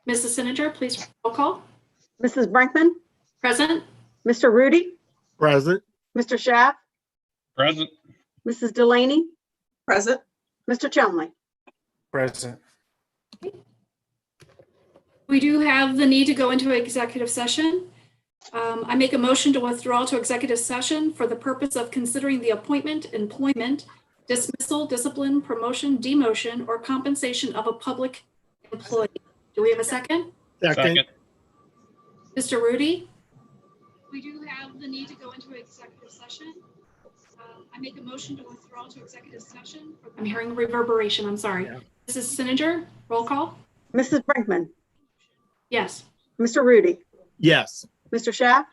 Mrs. Sininger, please roll call. Mrs. Brinkman, Present. Mr. Rudy, Present. Mr. Schaaf, Present. Mrs. Delaney, Present. Mr. Chumley. Present. We do have the need to go into executive session. I make a motion to withdraw to executive session for the purpose of considering the appointment, employment, dismissal, discipline, promotion, demotion, or compensation of a public employee. Do we have a second? Second. Mr. Rudy? We do have the need to go into executive session. I make a motion to withdraw to executive session. I'm hearing reverberation, I'm sorry. Yeah. Mrs. Sininger, roll call? Mrs. Brinkman, Yes. Mr. Rudy, Yes. Mr. Schaaf,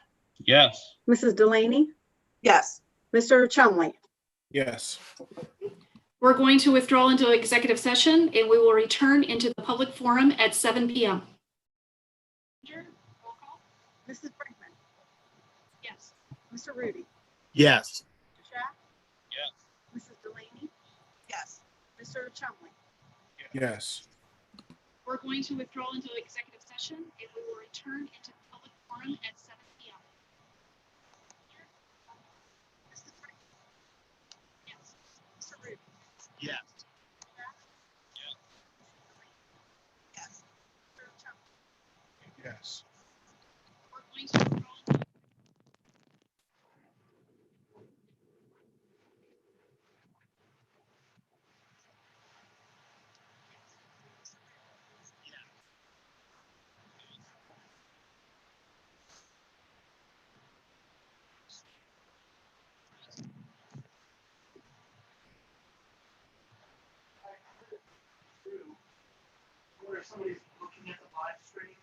Yes. Mrs. Delaney, Yes. Mr. Chumley. Yes. We're going to withdraw into executive session and we will return into the public forum at 7 p.m. Roll call? Mrs. Brinkman, Yes. Mr. Rudy, Yes. Mr. Schaaf, Yes. Mrs. Delaney, Yes. Mr. Chumley. Yes. We're going to withdraw into executive session and we will return into the public forum at 7 p.m. Mrs. Brinkman, Yes. Mr. Rudy, Yes. Yes. Mr. Chumley. Yes. We're going to withdraw. Where somebody's looking at the live stream.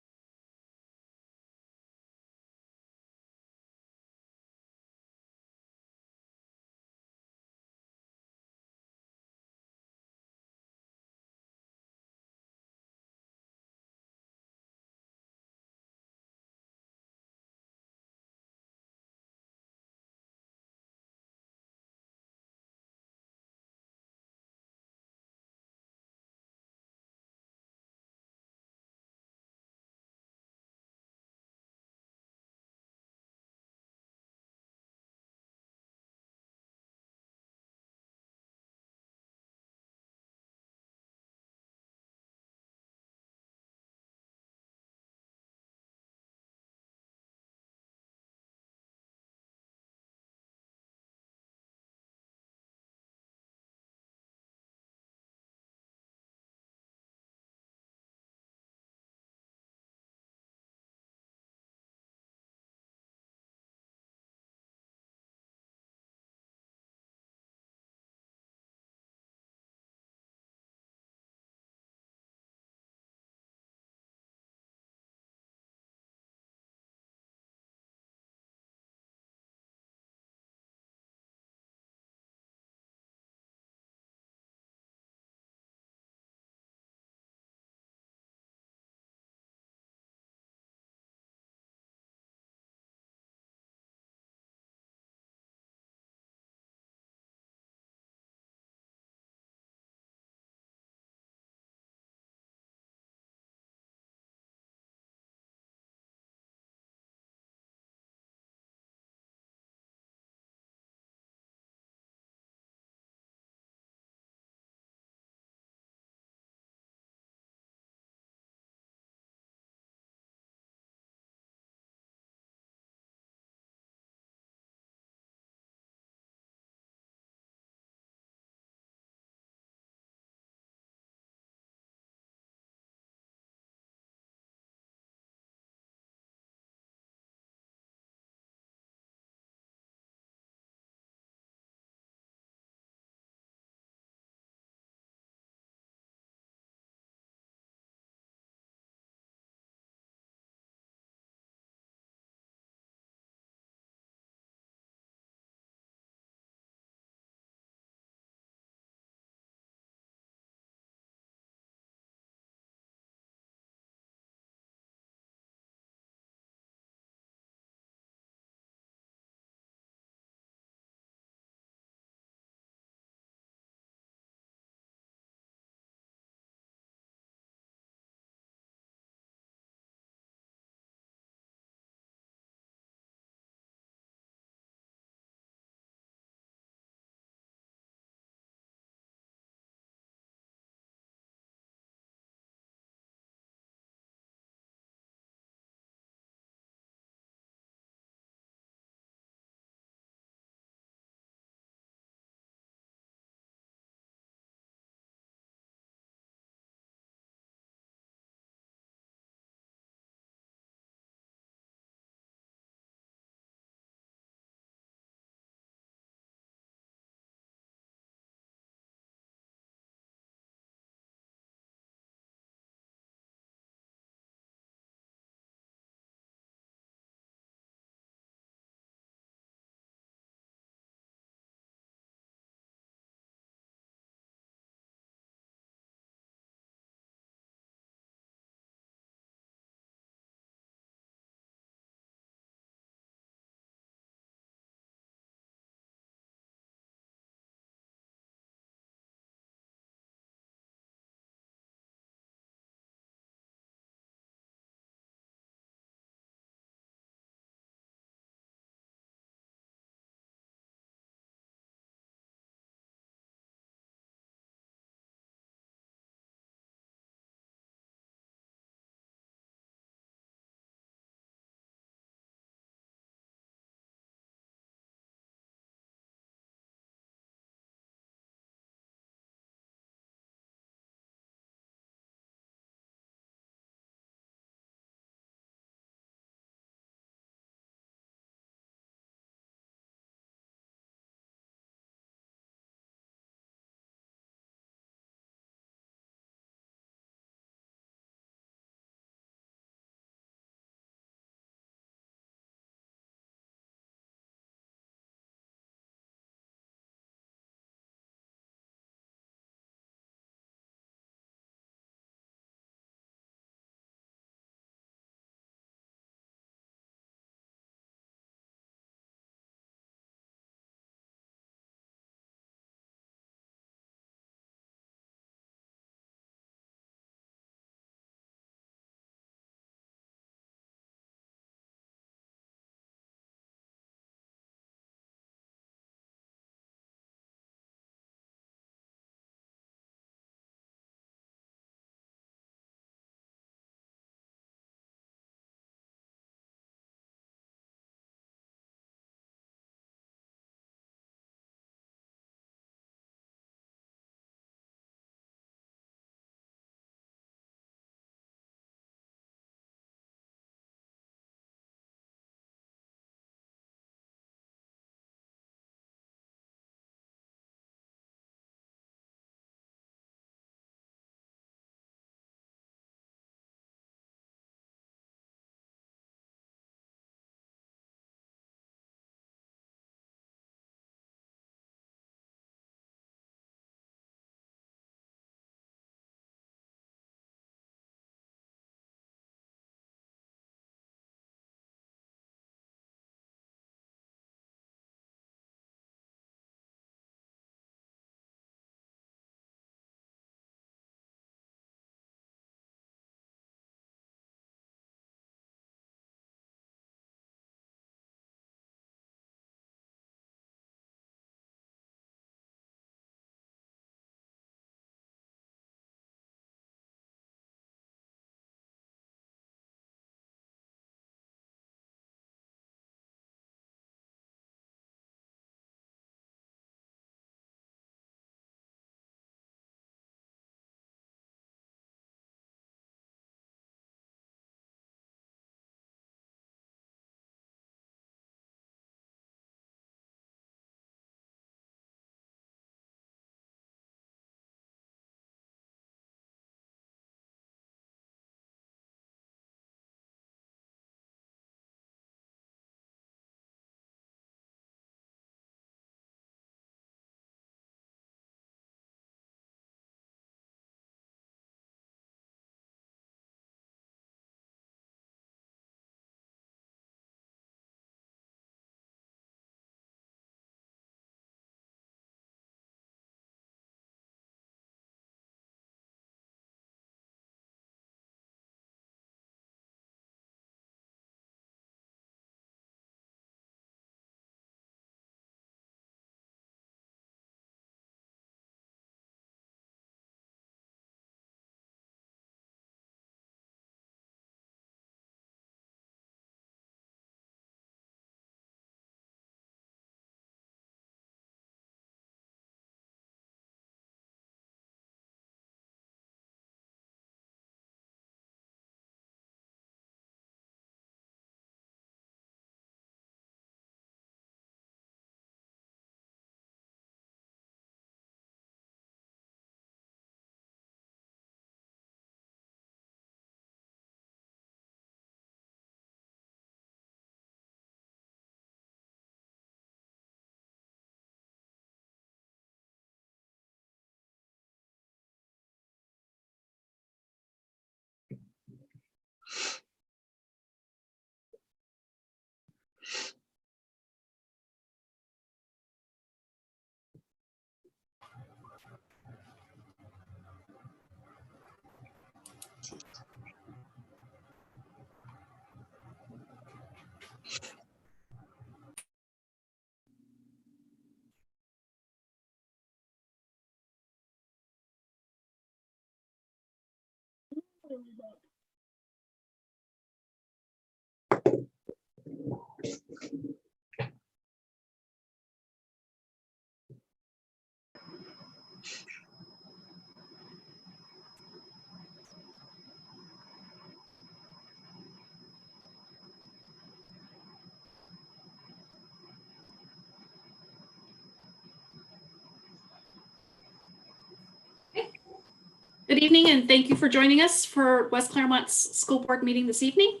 Good evening, and thank you for joining us for West Claremont's school board meeting this evening.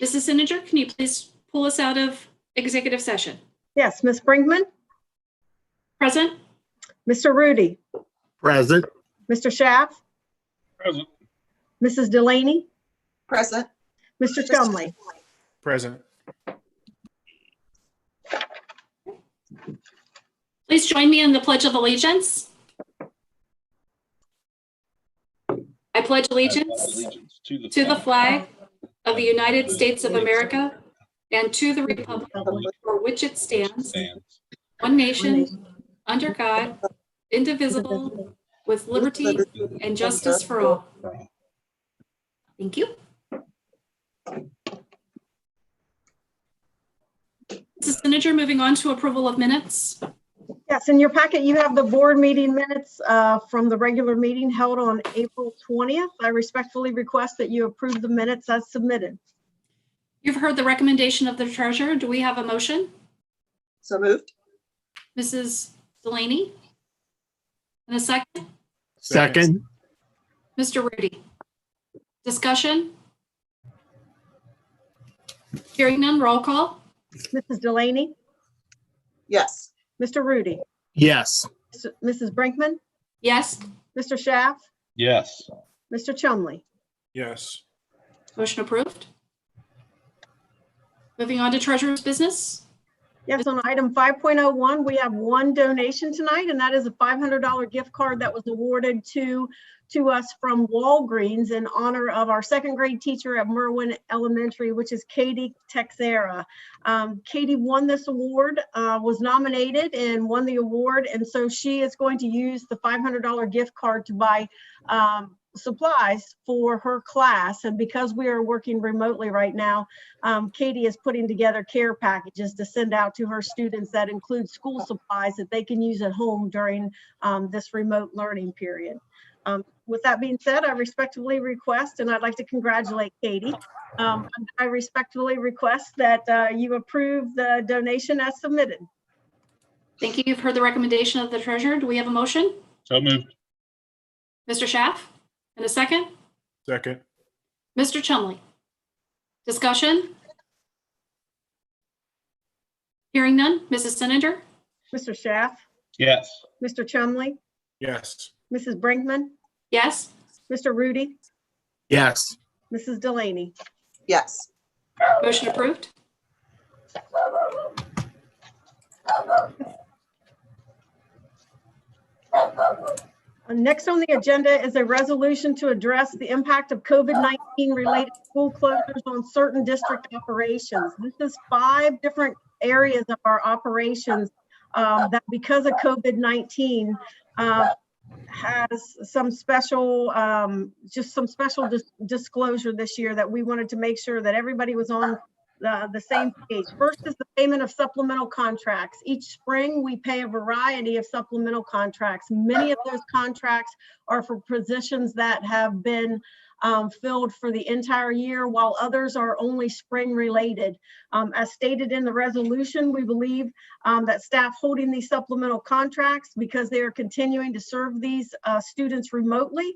Mrs. Sininger, can you please pull us out of executive session? Yes, Ms. Brinkman, Present? Mr. Rudy, Present. Mr. Schaff, Present. Mrs. Delaney, Present. Mr. Chumley. Present. Please join me in the Pledge of Allegiance. I pledge allegiance Allegiance to the flag of the United States of America and to the republic for which it stands, one nation, under God, indivisible, with liberty and justice for all. Thank you. Mrs. Sininger, moving on to approval of minutes. Yes, in your packet, you have the board meeting minutes from the regular meeting held on April 20th. I respectfully request that you approve the minutes as submitted. You've heard the recommendation of the treasurer. Do we have a motion? So moved. Mrs. Delaney? And a second? Second. Mr. Rudy? Discussion? Hearing none, roll call. Mrs. Delaney, Yes. Mr. Rudy, Yes. Mrs. Brinkman, Yes, Mr. Schaff, Yes. Mr. Chumley. Yes. motion approved. Moving on to treasurer's business. Yes, on item 5.01, we have one donation tonight, and that is a $500 gift card that was awarded to us from Walgreens in honor of our second grade teacher at Merwin Elementary, which is Katie Texera. Katie won this award, was nominated and won the award, and so she is going to use the $500 gift card to buy supplies for her class. And because we are working remotely right now, Katie is putting together care packages to send out to her students that include school supplies that they can use at home during this remote learning period. With that being said, I respectfully request, and I'd like to congratulate Katie. I respectfully request that you approve the donation as submitted. Thank you. You've heard the recommendation of the treasurer. Do we have a motion? So moved. Mr. Schaff? And a second? Second. Mr. Chumley? Discussion? Hearing none. Mrs. Sininger? Mr. Schaff, Yes. Mr. Chumley, Yes. Mrs. Brinkman, Yes, Mr. Rudy, Yes. Mrs. Delaney. Yes. motion approved. Next on the agenda is a resolution to address the impact of COVID-19 related school closures on certain district operations. This is 5 different areas of our operations that because of COVID-19 has some special, disclosure this year that we wanted to make sure that everybody was on the same page. First is the payment of supplemental contracts. Each spring, we pay a variety of supplemental contracts. Many of those contracts are for positions that have been filled for the entire year, while others are only spring related. As stated in the resolution, we believe that staff holding these supplemental contracts, because they are continuing to serve these students remotely,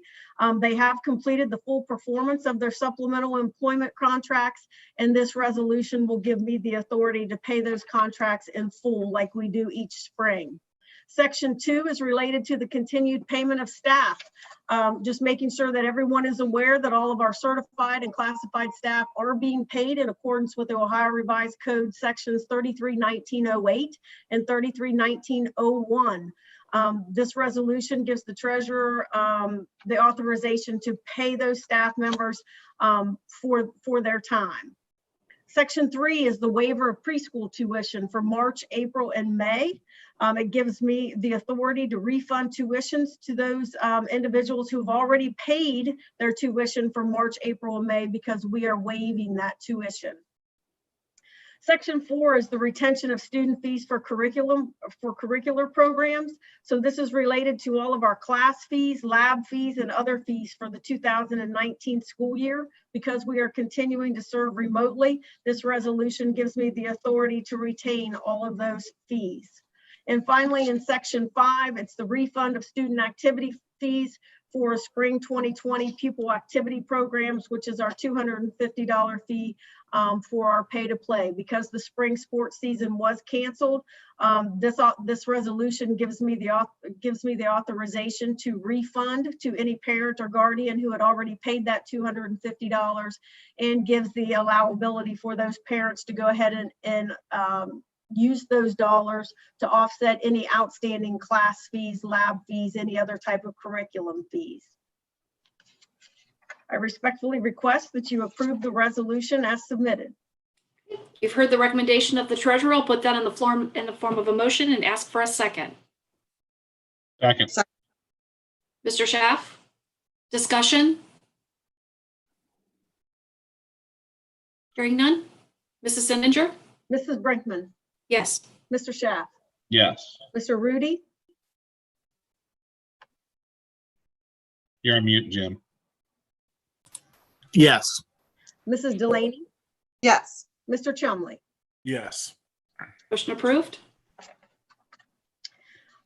they have completed the full performance of their supplemental employment contracts, and this resolution will give me the authority to pay those contracts in full like we do each spring. Section 2 is related to the continued payment of staff. Just making sure that everyone is aware that all of our certified and classified staff are being paid in accordance with the Ohio Revised Code sections 331908 and 331901. This resolution gives the treasurer the authorization to pay those staff members for their time. Section 3 is the waiver of preschool tuition for March, April, and May. It gives me the authority to refund tuitions to those individuals who've already paid their tuition for March, April, and May, because we are waiving that tuition. Section 4 is the retention of student fees for curricular programs. So this is related to all of our class fees, lab fees, and other fees for the 2019 school year. Because we are continuing to serve remotely, this resolution gives me the authority to retain all of those fees. And finally, in section 5, it's the refund of student activity fees for spring 2020 pupil activity programs, which is our $250 fee for our pay to play. Because the spring sports season was canceled, this resolution gives me the authorization to refund to any parent or guardian who had already paid that $250, and gives the allowability for those parents to go ahead and use those dollars to offset any outstanding class fees, lab fees, any other type of curriculum fees. I respectfully request that you approve the resolution as submitted. You've heard the recommendation of the treasurer. I'll put that in the form of a motion and ask for a second. Second. Mr. Schaaf? Discussion? Hearing none? Mrs. Sinninger? Mrs. Brinkman, Yes. Mr. Schaaf, Yes. Mr. Rudy, You're on mute, Jim. Yes. Mrs. Delaney, yes, Mr. Chumley. Yes. Motion approved.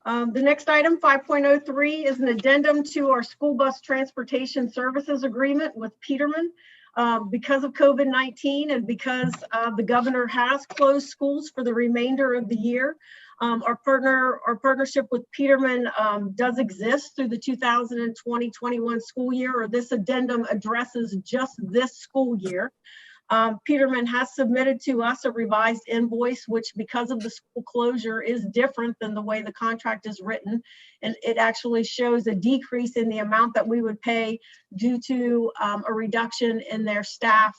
The next item, 5.03, is an addendum to our school bus transportation services agreement with Peterman. Because of COVID-19 and because the governor has closed schools for the remainder of the year, our partnership with Peterman does exist through the 2020-21 school year, or this addendum addresses just this school year. Peterman has submitted to us a revised invoice, which because of the school closure is different than the way the contract is written. And it actually shows a decrease in the amount that we would pay due to a reduction in their staff,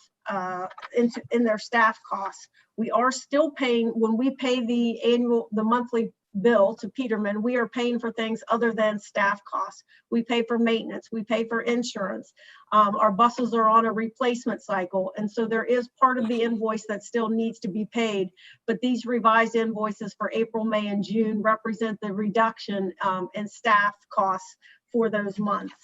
in their staff costs. We are still paying, when we pay the monthly bill to Peterman, we are paying for things other than staff costs. We pay for maintenance, we pay for insurance. Our buses are on a replacement cycle. And so there is part of the invoice that still needs to be paid, but these revised invoices for April, May, and June represent the reduction in staff costs for those months.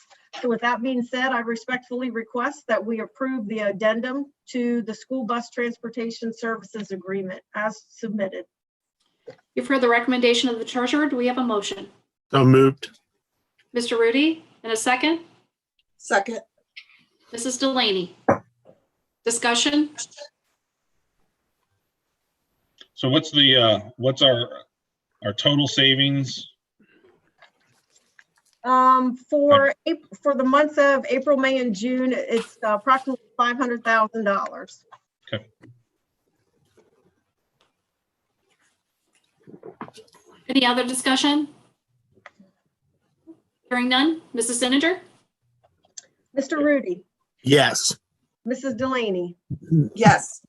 So with that being said, I respectfully request that we approve the addendum to the school bus transportation services agreement as submitted. You've heard the recommendation of the treasurer. Do we have a motion? So moved. Mr. Rudy, in a second. second, Mrs. Delaney. Discussion? So what's our total savings? For the months of April, May, and June, it's approximately $500,000. Okay. Any other discussion? Hearing none. Mrs. Sinninger? Mr. Rudy, Yes. Mrs. Delaney, yes,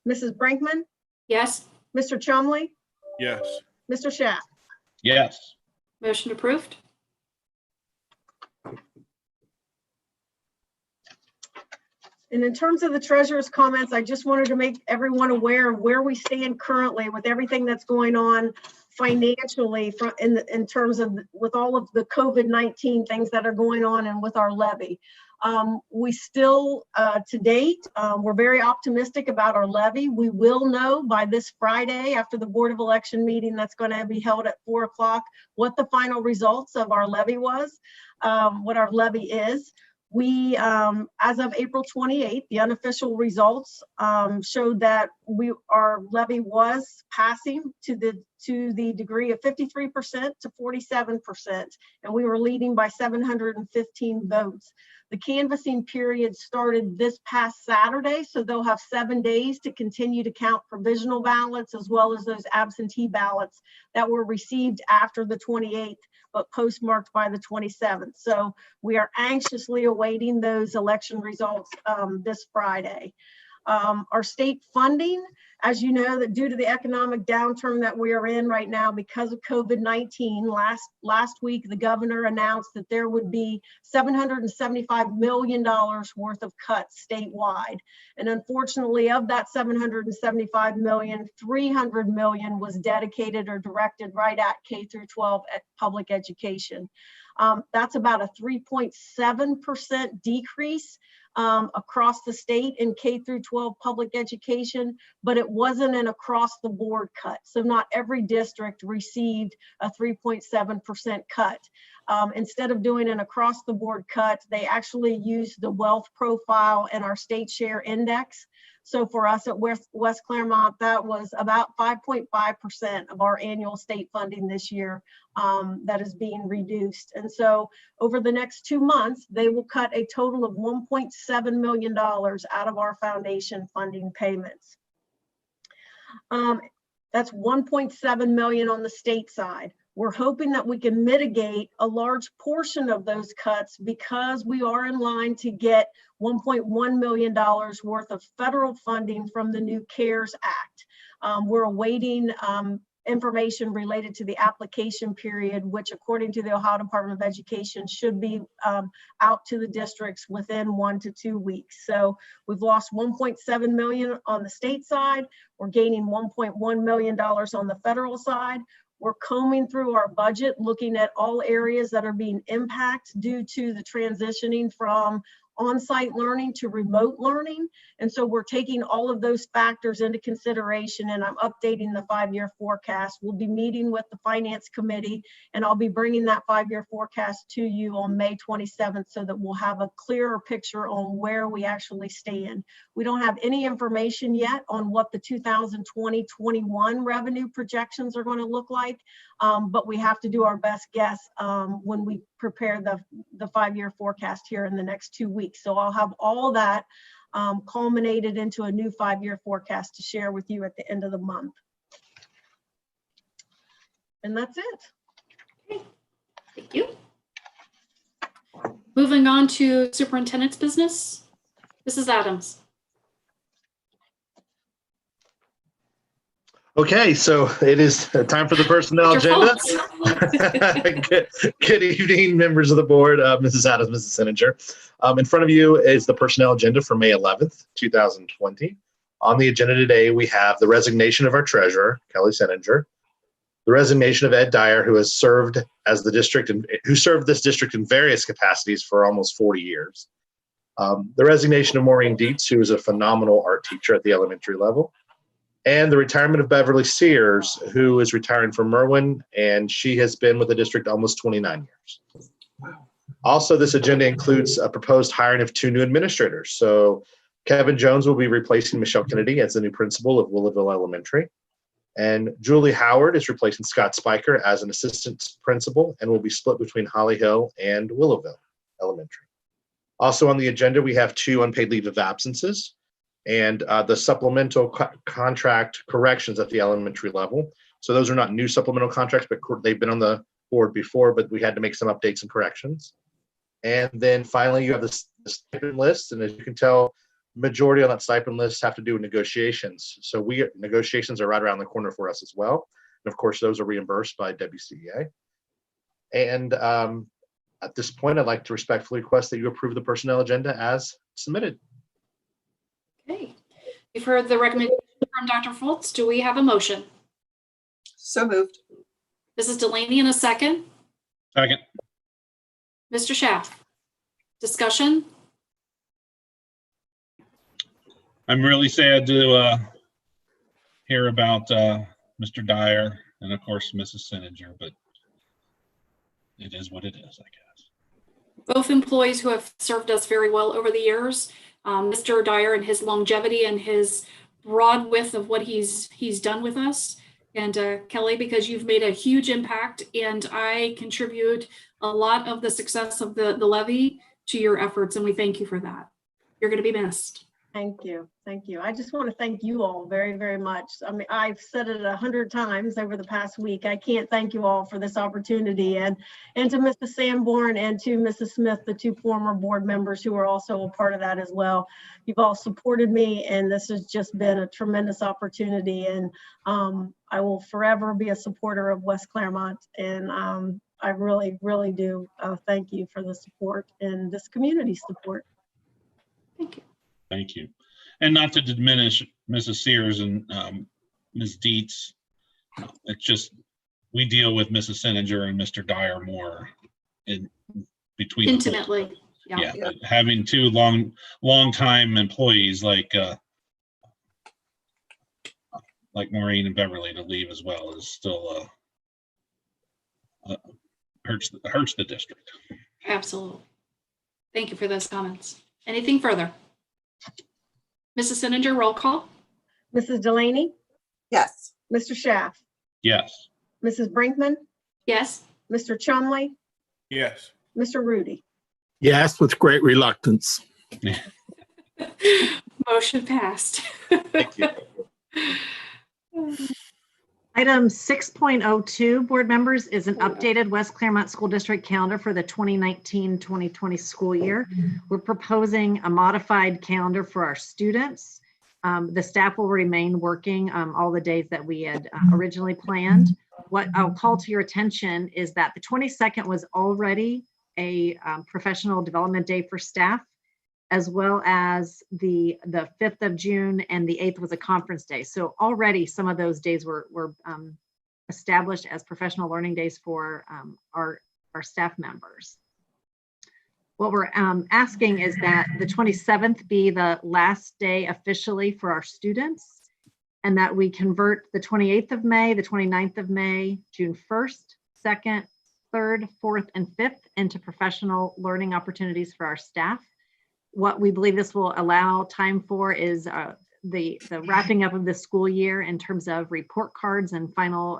Mrs. Brinkman, Yes. Mr. Chumley, Yes. Mr. Schaaf. Yes. Motion approved. And in terms of the treasurer's comments, I just wanted to make everyone aware of where we stand currently with everything that's going on financially in terms of with all of the COVID-19 things that are going on and with our levy. We still, to date, we're very optimistic about our levy. We will know by this Friday after the Board of Election meeting that's going to be held at 4 o'clock what the final results of our levy was, what our levy is. We, as of April 28th, the unofficial results showed that our levy was passing to the degree of 53% to 47%, and we were leading by 715 votes. The canvassing period started this past Saturday, so they'll have 7 days to continue to count provisional ballots as well as those absentee ballots that were received after the 28th, but postmarked by the 27th. So we are anxiously awaiting those election results this Friday. Our state funding, as you know, that due to the economic downturn that we are in right now because of COVID-19, last week, the governor announced that there would be $775 million worth of cuts statewide. And unfortunately, of that $775 million, $300 million was dedicated or directed right at K through 12 at public education. That's about a 3.7% decrease across the state in K through 12 public education, but it wasn't an across the board cut. So not every district received a 3.7% cut. instead of doing an across-the-board cut, they actually used the wealth profile and our state share index. So for us at West Claremont, that was about 5.5% of our annual state funding this year that is being reduced. And so over the next 2 months, they will cut a total of $1.7 million out of our foundation funding payments. That's 1.7 million on the state side. We're hoping that we can mitigate a large portion of those cuts because we are in line to get $1.1 million worth of federal funding from the new CARES Act. We're awaiting information related to the application period, which according to the Ohio Department of Education should be out to the districts within 1 to 2 weeks. So we've lost 1.7 million on the state side. We're gaining $1.1 million on the federal side. We're combing through our budget, looking at all areas that are being impacted due to the transitioning from on-site learning to remote learning. And so we're taking all of those factors into consideration, and I'm updating the 5-year forecast. We'll be meeting with the Finance Committee, and I'll be bringing that 5-year forecast to you on May 27th so that we'll have a clearer picture on where we actually stand. We don't have any information yet on what the 2020-21 revenue projections are going to look like, but we have to do our best guess when we prepare the 5-year forecast here in the next 2 weeks. So I'll have all that culminated into a new 5-year forecast to share with you at the end of the month. And that's it. Thank you. Moving on to superintendent's business. Mrs. Adams. Okay, so it is time for the personnel Your agenda. fault. Good evening, members of the board, Mrs. Adams, Mrs. Sininger. In front of you is the personnel agenda for May 11th, 2020. On the agenda today, we have the resignation of our treasurer, Kelly Sininger, the resignation of Ed Dyer, who has served as the district and who served this district in various capacities for almost 40 years. The resignation of Maureen Dietz, who is a phenomenal art teacher at the elementary level. And the retirement of Beverly Sears, who is retiring from Merwin, and she has been with the district almost 29 years. Also, this agenda includes a proposed hiring of 2 new administrators. So Kevin Jones will be replacing Michelle Kennedy as the new principal of Willowville Elementary. And Julie Howard is replacing Scott Spiker as an assistant principal and will be split between Holly Hill and Willowville Elementary. Also on the agenda, we have 2 unpaid leave of absences and the supplemental contract corrections at the elementary level. So those are not new supplemental contracts, but they've been on the board before, but we had to make some updates and corrections. And then finally, you have the stipend list. And as you can tell, majority on that stipend list have to do with negotiations. So negotiations are right around the corner for us as well. And of course, those are reimbursed by WCEA. And at this point, I'd like to respectfully request that you approve the personnel agenda as submitted. Okay. You've heard the recommendation from Dr. Fultz. Do we have a motion? So moved. Mrs. Delaney in a second. Second. Mr. Schaaf. Discussion? I'm really sad to hear about Mr. Dyer and of course Mrs. Sininger, but it is what it is, I guess. Both employees who have served us very well over the years. Mr. Dyer and his longevity and his broad width of what he's done with us. And Kelly, because you've made a huge impact and I contribute a lot of the success of the levy to your efforts, and we thank you for that. You're going to be missed. Thank you. Thank you. I just want to thank you all very, very much. I mean, I've said it 100 times over the past week. I can't thank you all for this opportunity, and to Mrs. Sanborn and to Mrs. Smith, the 2 former board members who are also a part of that as well. You've all supported me, and this has just been a tremendous opportunity. And I will forever be a supporter of West Claremont. And I really, really do thank you for the support and this community support. Thank you. Thank you. And not to diminish Mrs. Sears and Ms. Dietz. It's just, we deal with Mrs. Sininger and Mr. Dyer more in between. Intimately. Yeah. But having 2 long time employees like Maureen and Beverly to leave as well is still hurts the district. Absolutely. Thank you for those comments. Anything further? Mrs. Sininger, roll call? Mrs. Delaney, Yes. Mr. Schaff, Yes. Mrs. Brinkman, Yes. Mr. Chumley, Yes. Mr. Rudy. Yes, with great reluctance. Motion passed. Thank you. Item 6.02, board members, is an updated West Claremont School District calendar for the 2019-2020 school year. We're proposing a modified calendar for our students. The staff will remain working all the days that we had originally planned. What I'll call to your attention is that the 22nd was already a professional development day for staff, as well as the 5th of June and the 8th was a conference day. So already some of those days were established as professional learning days for our staff members. What we're asking is that the 27th be the last day officially for our students, and that we convert the 28th of May, the 29th of May, June 1st, 2nd, 3rd, 4th, and 5th into professional learning opportunities for our staff. What we believe this will allow time for is the wrapping up of the school year in terms of report cards and final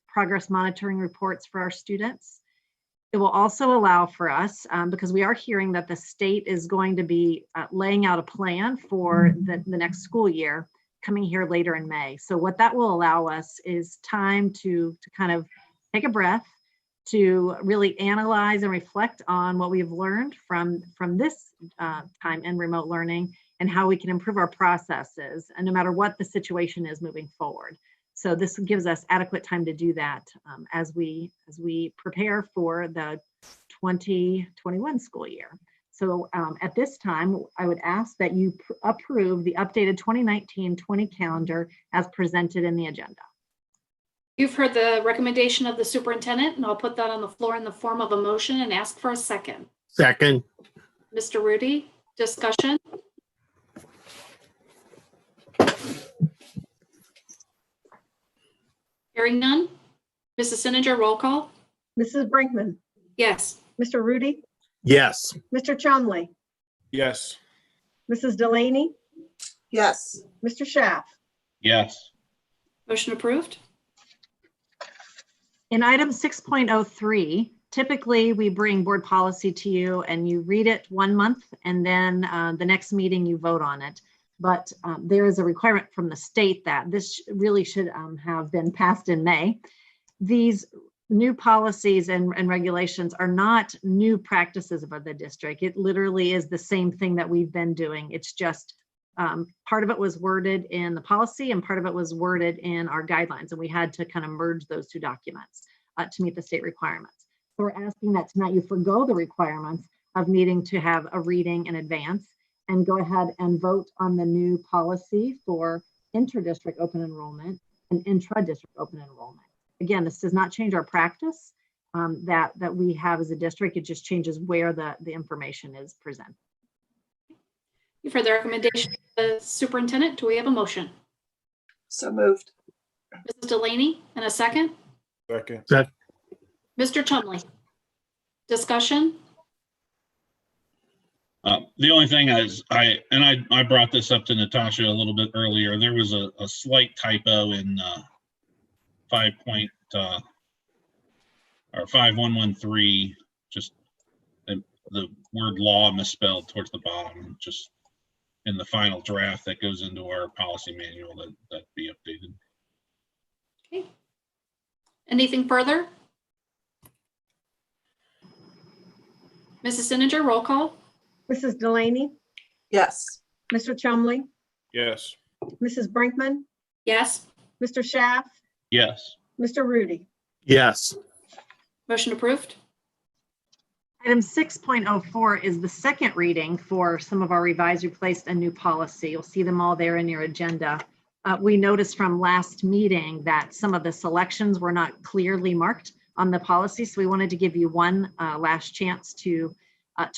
progress monitoring reports for our students. It will also allow for us, because we are hearing that the state is going to be laying out a plan for the next school year coming here later in May. So what that will allow us is time to kind of take a breath, to really analyze and reflect on what we've learned from this time in remote learning and how we can improve our processes, and no matter what the situation is moving forward. So this gives us adequate time to do that as we prepare for the 2021 school year. So at this time, I would ask that you approve the updated 2019-20 calendar as presented in the agenda. You've heard the recommendation of the superintendent, and I'll put that on the floor in the form of a motion and ask for a second. Second. Mr. Rudy, discussion? Hearing none. Mrs. Sininger, roll call? Mrs. Brinkman, Yes. Mr. Rudy, Yes. Mr. Chumley, Yes. Mrs. Delaney, Yes. Mr. Schaff. Yes. Motion approved. In item 6.03, typically we bring board policy to you and you read it 1 month and then the next meeting you vote on it. But there is a requirement from the state that this really should have been passed in May. These new policies and regulations are not new practices of the district. It literally is the same thing that we've been doing. It's just part of it was worded in the policy and part of it was worded in our guidelines, and we had to kind of merge those two documents to meet the state requirements. So we're asking that tonight you forgo the requirements of needing to have a reading in advance and go ahead and vote on the new policy for inter-district open enrollment and intra-district open enrollment. Again, this does not change our practice that we have as a district. It just changes where the information is presented. You've heard the recommendation of the superintendent. Do we have a motion? So moved. Mrs. Delaney, and a second? Second. Mr. Chumley, discussion? The only thing is, I brought this up to Natasha a little bit earlier. There was a slight typo in 5113, just the word law misspelled towards the bottom, just in the final draft that goes into our policy manual that be updated. Okay. Anything further? Mrs. Sininger, roll call? Mrs. Delaney, Yes. Mr. Chumley, Yes. Mrs. Brinkman, Yes. Mr. Schaff, Yes. Mr. Rudy. Yes. Motion approved. Item 6.04 is the second reading for some of our revised, replaced, and new policy. You'll see them all there in your agenda. We noticed from last meeting that some of the selections were not clearly marked on the policy, so we wanted to give you one last chance to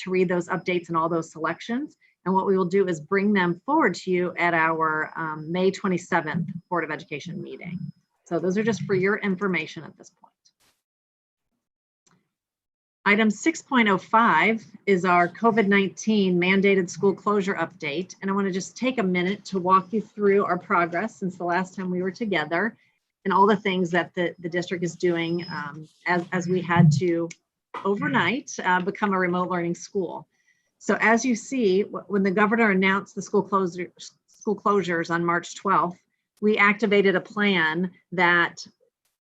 read those updates and all those selections. And what we will do is bring them forward to you at our May 27th Board of Education meeting. So those are just for your information at this point. Item 6.05 is our COVID-19 mandated school closure update. And I want to just take a minute to walk you through our progress since the last time we were together and all the things that the district is doing as we had to overnight become a remote learning school. So as you see, when the governor announced the school closures on March 12th, we activated a plan that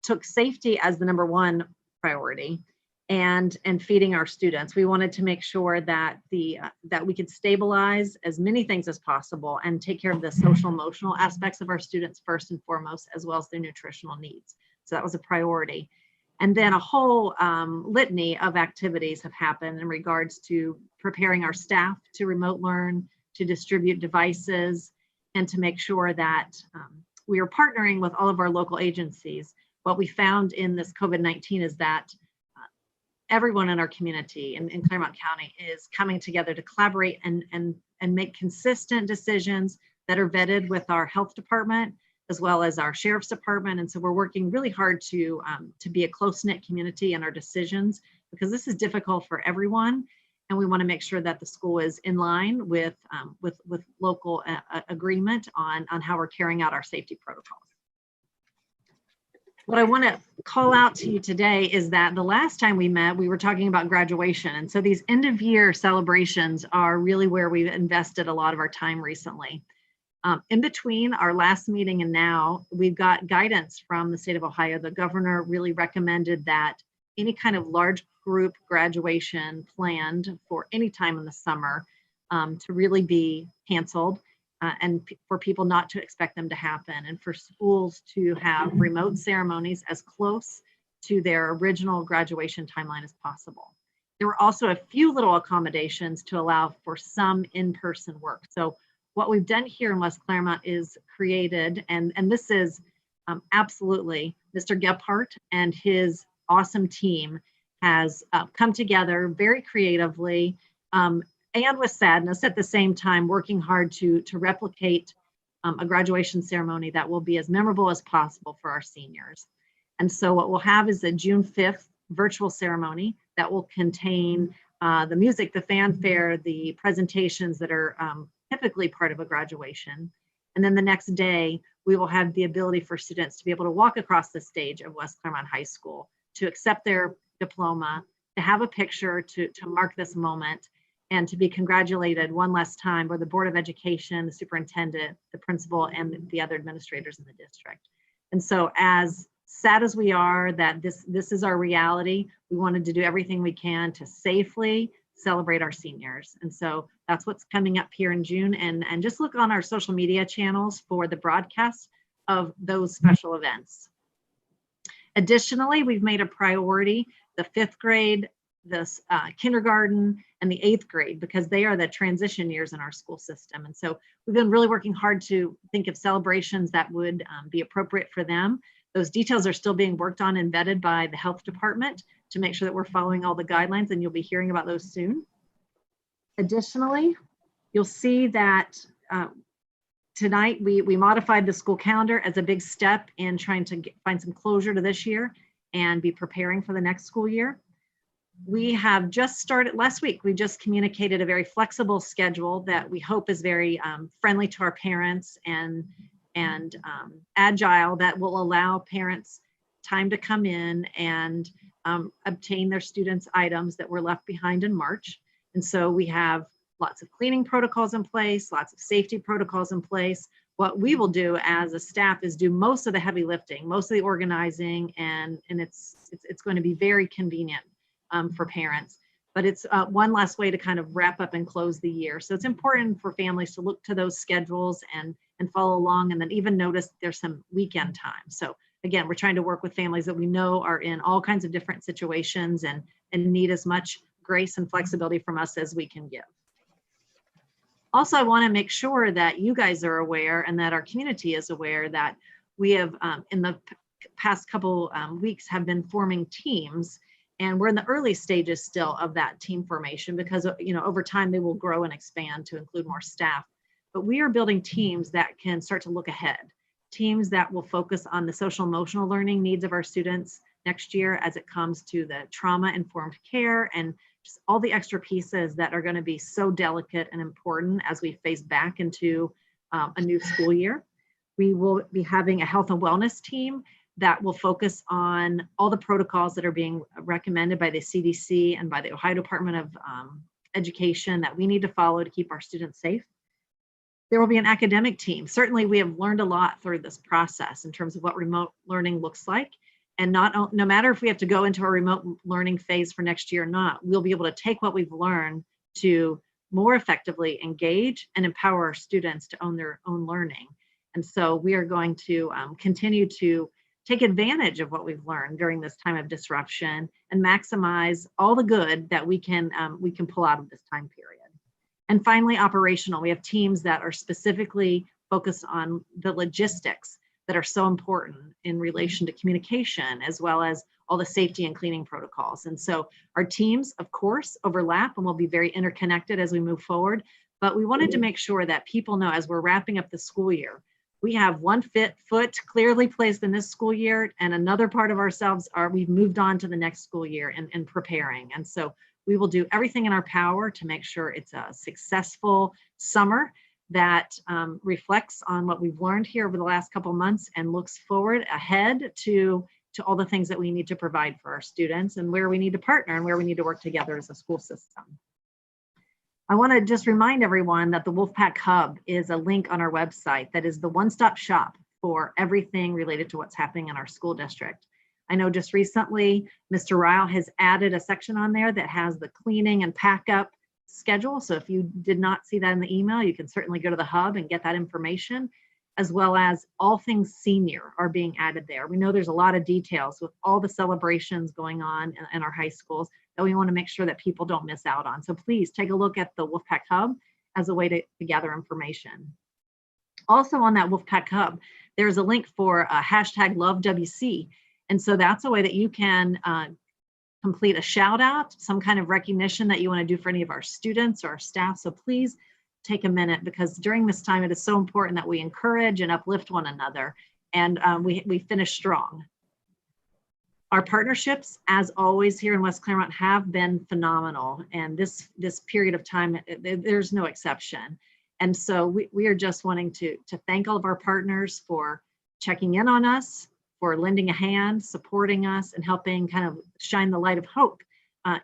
took safety as the number one priority and feeding our students. We wanted to make sure that that we could stabilize as many things as possible and take care of the social emotional aspects of our students first and foremost, as well as their nutritional needs. So that was a priority. And then a whole litany of activities have happened in regards to preparing our staff to remote learn, to distribute devices, and to make sure that we are partnering with all of our local agencies. What we found in this COVID-19 is that everyone in our community in Claremont County is coming together to collaborate and make consistent decisions that are vetted with our health department as well as our sheriff's department. And so we're working really hard to be a close-knit community in our decisions, because this is difficult for everyone. And we want to make sure that the school is in line with local agreement on how we're carrying out our safety protocols. What I want to call out to you today is that the last time we met, we were talking about graduation. And so these end of year celebrations are really where we've invested a lot of our time recently. In between our last meeting and now, we've got guidance from the state of Ohio. The governor really recommended that any kind of large group graduation planned for any time in the summer to really be canceled. And for people not to expect them to happen, and for schools to have remote ceremonies as close to their original graduation timeline as possible. There were also a few little accommodations to allow for some in-person work. So what we've done here in West Claremont is created, and this is absolutely Mr. Gephardt and his awesome team has come together very creatively, and with sadness at the same time, working hard to replicate a graduation ceremony that will be as memorable as possible for our seniors. And so what we'll have is a June 5th virtual ceremony that will contain the music, the fanfare, the presentations that are typically part of a graduation. And then the next day, we will have the ability for students to be able to walk across the stage of West Claremont High School, to accept their diploma, to have a picture to mark this moment, and to be congratulated one last time by the Board of Education, the superintendent, the principal, and the other administrators in the district. And so as sad as we are that this is our reality, we wanted to do everything we can to safely celebrate our seniors. And so that's what's coming up here in June. And just look on our social media channels for the broadcast of those special events. Additionally, we've made a priority the 5th grade, the kindergarten, and the 8th grade, because they are the transition years in our school system. And so we've been really working hard to think of celebrations that would be appropriate for them. Those details are still being worked on and vetted by the health department to make sure that we're following all the guidelines, and you'll be hearing about those soon. Additionally, you'll see that tonight we modified the school calendar as a big step in trying to find some closure to this year and be preparing for the next school year. We have just started last week. We just communicated a very flexible schedule that we hope is very friendly to our parents and agile, that will allow parents time to come in and obtain their students' items that were left behind in March. And so we have lots of cleaning protocols in place, lots of safety protocols in place. What we will do as a staff is do most of the heavy lifting, most of the organizing, and it's going to be very convenient for parents. But it's one last way to kind of wrap up and close the year. So it's important for families to look to those schedules and follow along, and then even notice there's some weekend time. So again, we're trying to work with families that we know are in all kinds of different situations and need as much grace and flexibility from us as we can give. Also, I want to make sure that you guys are aware and that our community is aware that we have in the past couple weeks have been forming teams, and we're in the early stages still of that team formation, because over time they will grow and expand to include more staff. But we are building teams that can start to look ahead, teams that will focus on the social emotional learning needs of our students, next year as it comes to the trauma-informed care and just all the extra pieces that are going to be so delicate and important as we face back into a new school year. We will be having a health and wellness team that will focus on all the protocols that are being recommended by the CDC and by the Ohio Department of Education that we need to follow to keep our students safe. There will be an academic team. Certainly, we have learned a lot through this process in terms of what remote learning looks like. And no matter if we have to go into a remote learning phase for next year or not, we'll be able to take what we've learned to more effectively engage and empower our students to own their own learning. And so we are going to continue to take advantage of what we've learned during this time of disruption and maximize all the good that we can pull out of this time period. And finally, operational. We have teams that are specifically focused on the logistics that are so important in relation to communication, as well as all the safety and cleaning protocols. And so our teams, of course, overlap and will be very interconnected as we move forward. But we wanted to make sure that people know as we're wrapping up the school year, we have one foot clearly placed in this school year, and another part of ourselves we've moved on to the next school year and preparing. And so we will do everything in our power to make sure it's a successful summer that reflects on what we've learned here over the last couple of months and looks forward ahead to all the things that we need to provide for our students and where we need to partner and where we need to work together as a school system. I want to just remind everyone that the Wolfpack Hub is a link on our website that is the one-stop shop for everything related to what's happening in our school district. I know just recently, Mr. Ryle has added a section on there that has the cleaning and pack up schedule. So if you did not see that in the email, you can certainly go to the hub and get that information, as well as all things senior are being added there. We know there's a lot of details with all the celebrations going on in our high schools that we want to make sure that people don't miss out on. So please take a look at the Wolfpack Hub as a way to gather information. Also on that Wolfpack Hub, there's a link for hashtag LoveWC. And so that's a way that you can complete a shout out, some kind of recognition that you want to do for any of our students or our staff. So please take a minute, because during this time, it is so important that we encourage and uplift one another, and we finish strong. Our partnerships, as always here in West Claremont, have been phenomenal. And this period of time, there's no exception. And so we are just wanting to thank all of our partners for checking in on us, for lending a hand, supporting us, and helping kind of shine the light of hope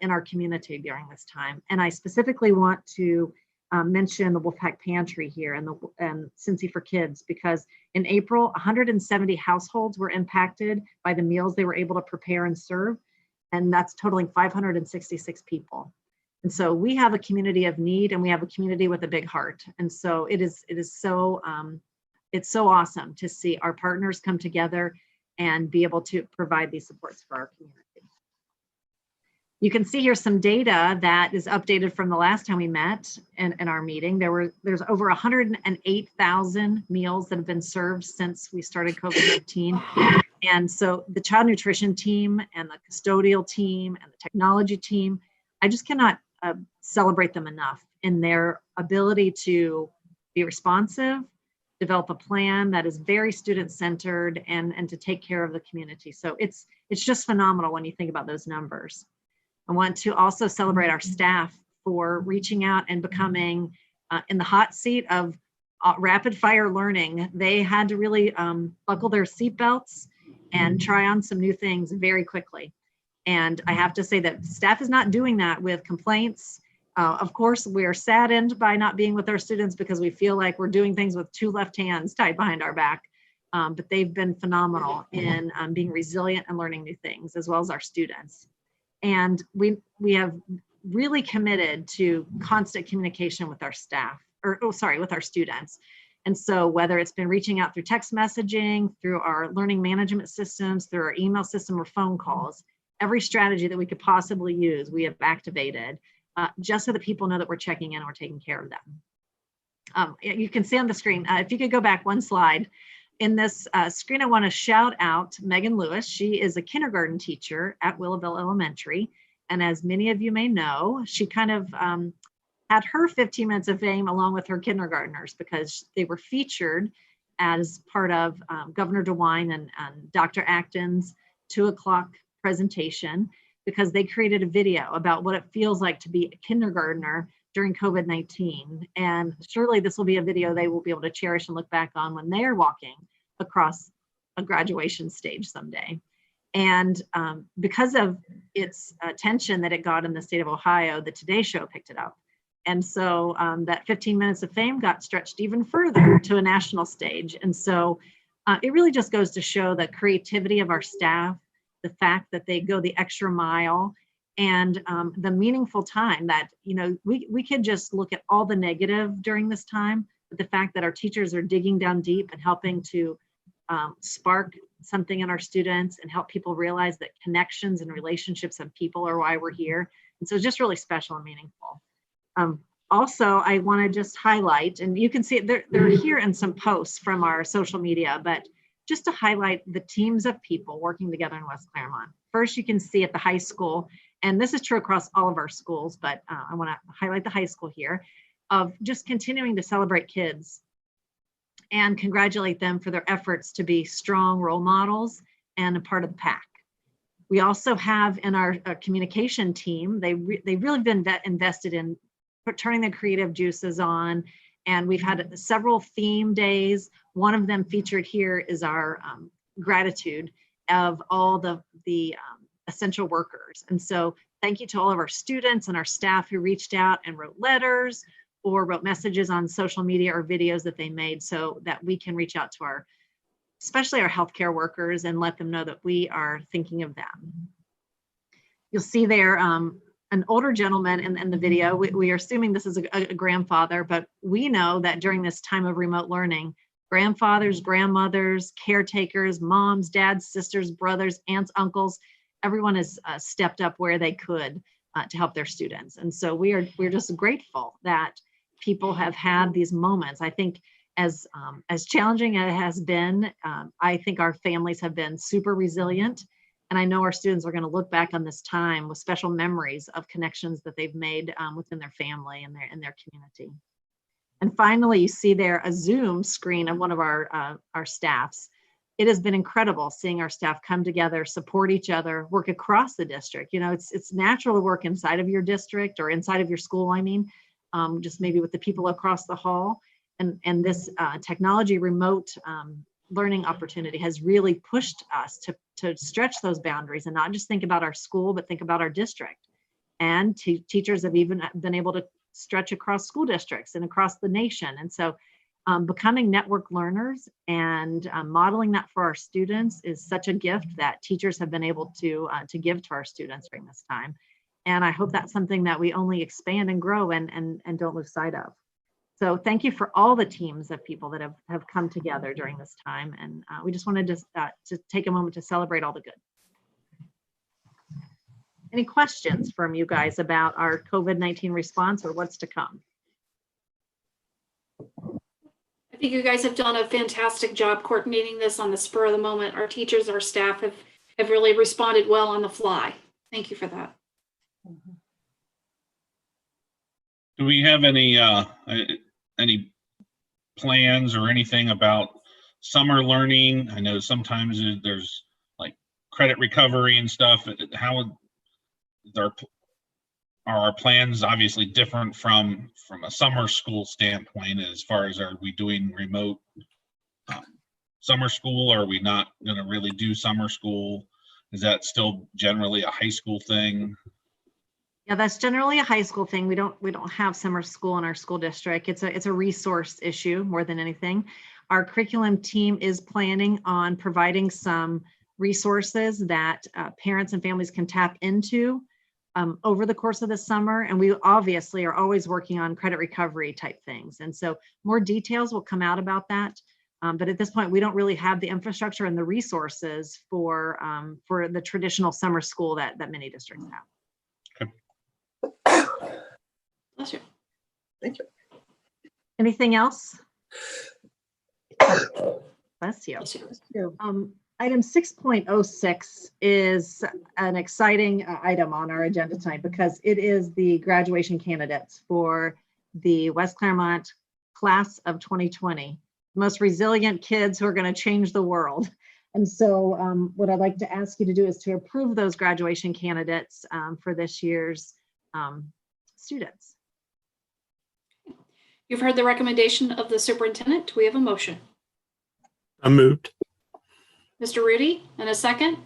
in our community during this time. And I specifically want to mention the Wolfpack Pantry here and Cincy for Kids, because in April, 170 households were impacted by the meals they were able to prepare and serve, and that's totaling 566 people. And so we have a community of need, and we have a community with a big heart. And so it's so awesome to see our partners come together and be able to provide these supports for our community. You can see here some data that is updated from the last time we met in our meeting. There's over 108,000 meals that have been served since we started COVID-19. And so the child nutrition team and the custodial team and the technology team, I just cannot celebrate them enough in their ability to be responsive, develop a plan that is very student-centered, and to take care of the community. So it's just phenomenal when you think about those numbers. I want to also celebrate our staff for reaching out and becoming in the hot seat of rapid fire learning. They had to really buckle their seatbelts and try on some new things very quickly. And I have to say that staff is not doing that with complaints. Of course, we are saddened by not being with our students because we feel like we're doing things with two left hands tied behind our back. But they've been phenomenal in being resilient and learning new things, as well as our students. And we have really committed to constant communication with our staff, with our students. And so whether it's been reaching out through text messaging, through our learning management systems, through our email system or phone calls, every strategy that we could possibly use, we have activated just so that people know that we're checking in and we're taking care of them. You can see on the screen, if you could go back one slide. In this screen, I want to shout out Megan Lewis. She is a kindergarten teacher at Willowville Elementary. And as many of you may know, she kind of had her 15 minutes of fame along with her kindergartners, because they were featured as part of Governor DeWine and Dr. Acton's 2 o'clock presentation because they created a video about what it feels like to be a kindergartner during COVID-19. And surely this will be a video they will be able to cherish and look back on when they're walking across a graduation stage someday. And because of its attention that it got in the state of Ohio, the Today Show picked it up. And so that 15 minutes of fame got stretched even further to a national stage. And so it really just goes to show the creativity of our staff, the fact that they go the extra mile, and the meaningful time that, you know, we could just look at all the negative during this time, but the fact that our teachers are digging down deep and helping to spark something in our students and help people realize that connections and relationships and people are why we're here. And so it's just really special and meaningful. Also, I want to just highlight, and you can see it, they're here in some posts from our social media, but just to highlight the teams of people working together in West Claremont. First, you can see at the high school, and this is true across all of our schools, but I want to highlight the high school here, of just continuing to celebrate kids and congratulate them for their efforts to be strong role models and a part of the pack. We also have in our communication team, they've really been invested in turning their creative juices on, and we've had several theme days. One of them featured here is our gratitude of all the essential workers. And so thank you to all of our students and our staff who reached out and wrote letters or wrote messages on social media or videos that they made so that we can reach out to our, especially our healthcare workers, and let them know that we are thinking of them. You'll see there an older gentleman in the video. We are assuming this is a grandfather, but we know that during this time of remote learning, grandfathers, grandmothers, caretakers, moms, dads, sisters, brothers, aunts, uncles, everyone has stepped up where they could to help their students. And so we're just grateful that people have had these moments. I think as challenging as it has been, I think our families have been super resilient. And I know our students are going to look back on this time with special memories of connections that they've made within their family and their community. And finally, you see there a Zoom screen of one of our staffs. It has been incredible seeing our staff come together, support each other, work across the district. You know, it's natural to work inside of your district or inside of your school, I mean, just maybe with the people across the hall. And this technology remote learning opportunity has really pushed us to stretch those boundaries and not just think about our school, but think about our district. And teachers have even been able to stretch across school districts and across the nation. And so becoming network learners and modeling that for our students is such a gift that teachers have been able to give to our students during this time. And I hope that's something that we only expand and grow and don't lose sight of. So thank you for all the teams of people that have come together during this time. And we just wanted to take a moment to celebrate all the good. Any questions from you guys about our COVID-19 response or what's to come? I think you guys have done a fantastic job coordinating this on the spur of the moment. Our teachers, our staff have really responded well on the fly. Thank you for that. Do we have any plans or anything about summer learning? I know sometimes there's like credit recovery and stuff. How are our plans obviously different from a summer school standpoint as far as, are we doing remote summer school? Or are we not going to really do summer school? Is that still generally a high school thing? Yeah, that's generally a high school thing. We don't have summer school in our school district. It's a resource issue more than anything. Our curriculum team is planning on providing some resources that parents and families can tap into over the course of the summer. And we obviously are always working on credit recovery type things. And so more details will come out about that. But at this point, we don't really have the infrastructure and the resources for the traditional summer school that many districts have. Bless you. Thank you. Anything else? Bless you. Bless you. Item 6.06 is an exciting item on our agenda tonight because it is the graduation candidates for the West Claremont class of 2020. Most resilient kids who are going to change the world. And so what I'd like to ask you to do is to approve those graduation candidates for this year's students. You've heard the recommendation of the superintendent. We have a motion. So moved. Mr. Rudy, and a second.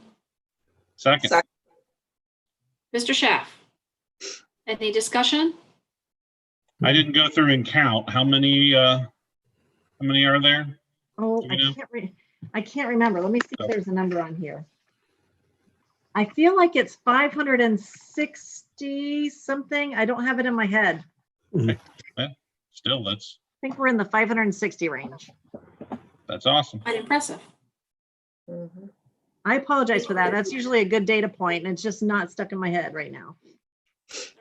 Second. Second. Mr. Schaff. Any discussion? I didn't go through and count. How many are there? Oh, Do you know? I can't remember. Let me see if there's a number on here. I feel like it's 560 something. I don't have it in my head. Still, that's I think we're in the 560 range. awesome. Quite impressive. Mhm. I apologize for that. That's usually a good data point, and it's just not stuck in my head right now.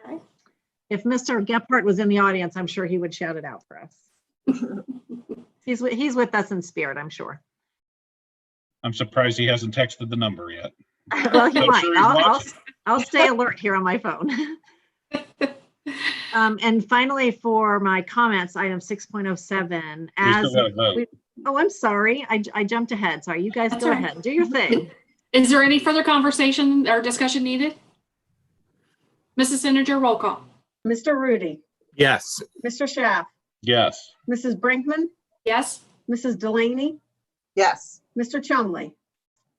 All right. If Mr. Gephardt was in the audience, I'm sure he would shout it out for us. He's with us in spirit, I'm sure. I'm surprised he hasn't texted the number yet. Well, he I'm might. sure he's watching. I'll stay alert here on my phone. And finally, for my comments, item 6.07. We still got to vote. Oh, I'm sorry. I jumped ahead. Sorry. You guys That's go all right. ahead. Do your thing. Is there any further conversation or discussion needed? Mrs. Sininger, roll call. Mr. Rudy, Yes. Mr. Schaff, Yes. Mrs. Brinkman, Yes. Mrs. Delaney, Yes. Mr. Chumley.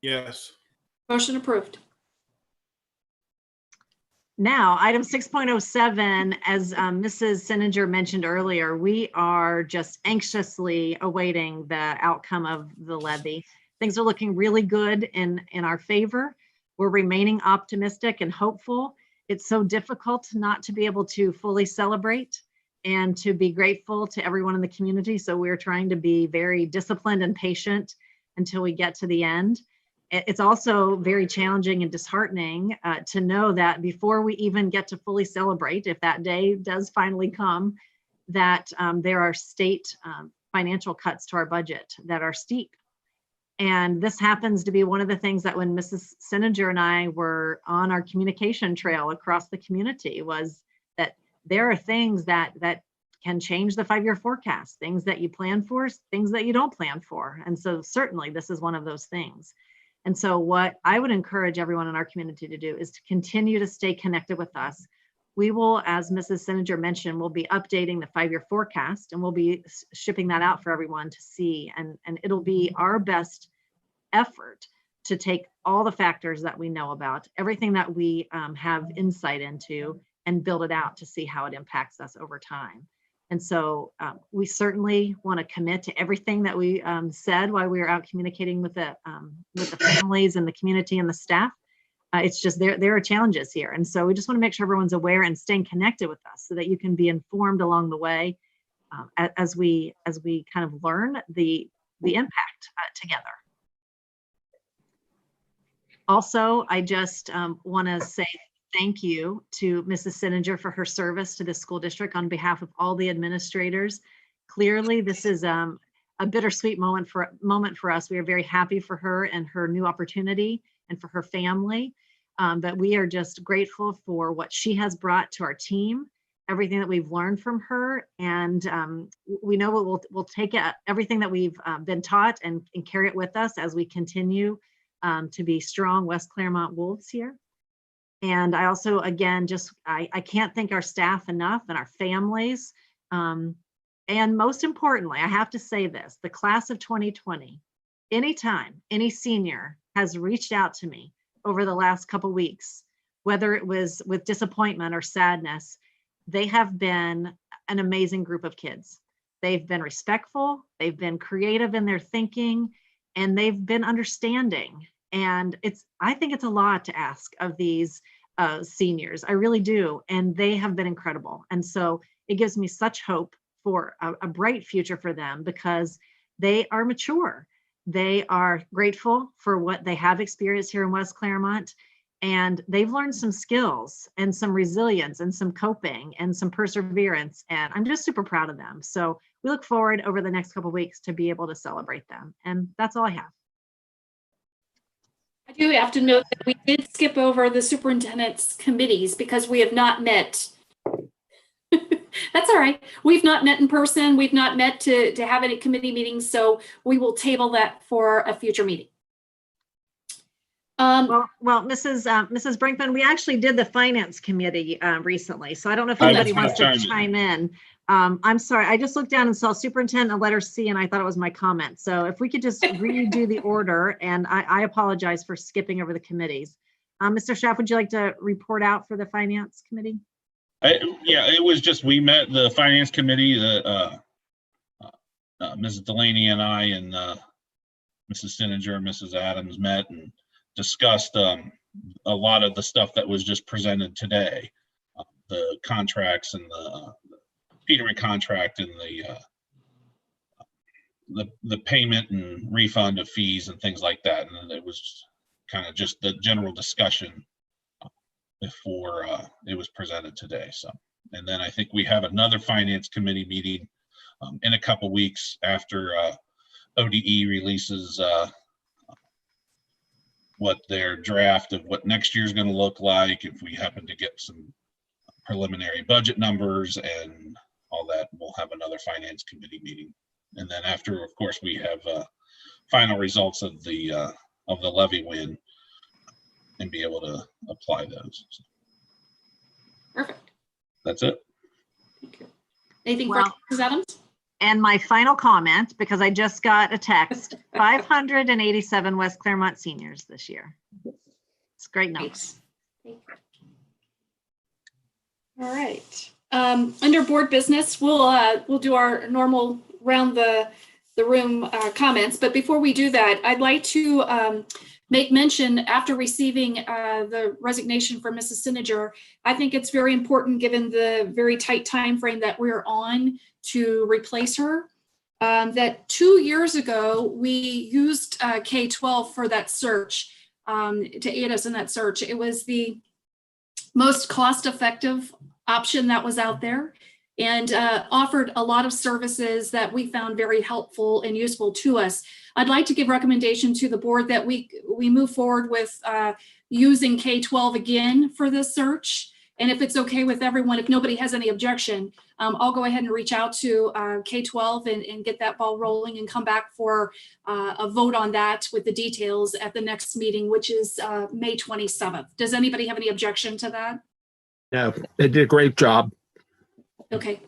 Yes. Motion approved. Now, item 6.07, as Mrs. Sininger mentioned earlier, we are just anxiously awaiting the outcome of the levy. Things are looking really good in our favor. We're remaining optimistic and hopeful. It's so difficult not to be able to fully celebrate and to be grateful to everyone in the community. So we're trying to be very disciplined and patient until we get to the end. It's also very challenging and disheartening to know that before we even get to fully celebrate, if that day does finally come, that there are state financial cuts to our budget that are steep. And this happens to be one of the things that when Mrs. Sininger and I were on our communication trail across the community was that there are things that can change the 5-year forecast, things that you plan for, things that you don't plan for. And so certainly this is one of those things. And so what I would encourage everyone in our community to do is to continue to stay connected with us. We will, as Mrs. Sininger mentioned, we'll be updating the 5-year forecast and we'll be shipping that out for everyone to see. And it'll be our best effort to take all the factors that we know about, everything that we have insight into, and build it out to see how it impacts us over time. And so we certainly want to commit to everything that we said while we were out communicating with the families and the community and the staff. It's just there are challenges here. And so we just want to make sure everyone's aware and staying connected with us so that you can be informed along the way as we kind of learn the impact together. Also, I just want to say thank you to Mrs. Sininger for her service to the school district on behalf of all the administrators. Clearly, this is a bittersweet moment for us. We are very happy for her and her new opportunity and for her family. But we are just grateful for what she has brought to our team, everything that we've learned from her. And we know we'll take everything that we've been taught and carry it with us as we continue to be strong West Claremont Wolves here. And I also, again, I can't thank our staff enough and our families. And most importantly, I have to say this, the class of 2020, anytime any senior has reached out to me over the last couple of weeks, whether it was with disappointment or sadness, they have been an amazing group of kids. They've been respectful, they've been creative in their thinking, and they've been understanding. And I think it's a lot to ask of these seniors. I really do. And they have been incredible. And so it gives me such hope for a bright future for them because they are mature. They are grateful for what they have experienced here in West Claremont. And they've learned some skills and some resilience and some coping and some perseverance. And I'm just super proud of them. So we look forward over the next couple of weeks to be able to celebrate them. And that's all I have. I do have to note that we did skip over the superintendent's committees because we have not met. That's all right. We've not met in person. We've not met to have any committee meetings. So we will table that for a future meeting. Well, Mrs. Brinkman, we actually did the finance committee recently, so I don't know if I anybody was wants gonna to chime chime in. I'm sorry, I just looked down and saw superintendent, a letter C, and I thought it was my comment. So if we could just redo the order, and I apologize for skipping over the committees. Mr. Schaff, would you like to report out for the finance committee? Yeah, it was just, we met the finance committee, Mrs. Delaney and I and Mrs. Sininger and Mrs. Adams met and discussed a lot of the stuff that was just presented today. The contracts and the Peterman contract and the payment and refund of fees and things like that. And it was kind of just the general discussion before it was presented today. So, and then I think we have another finance committee meeting in a couple weeks after ODE releases what their draft of what next year is going to look like. If we happen to get some preliminary budget numbers and all that, we'll have another finance committee meeting. And then after, of course, we have final results of the levy win and be able to apply those. So Perfect. that's it. Thank you. Anything Well- further, Ms. Adams? And my final comment, because I just got a text, 587 West Claremont seniors this year. It's a great number. Thanks. Thank you. All right. Under board business, we'll do our normal round the room comments. But before we do that, I'd like to make mention, after receiving the resignation from Mrs. Sininger, I think it's very important, given the very tight time frame that we're on, to replace her. That 2 years ago, we used K-12 for that search, to aid us in that search. It was the most cost-effective option that was out there, and offered a lot of services that we found very helpful and useful to us. I'd like to give recommendation to the board that we move forward with using K-12 again for this search. And if it's okay with everyone, if nobody has any objection, I'll go ahead and reach out to K-12 and get that ball rolling and come back for a vote on that with the details at the next meeting, which is May 27th. Does anybody have any objection to that? No, they did a great job. Okay.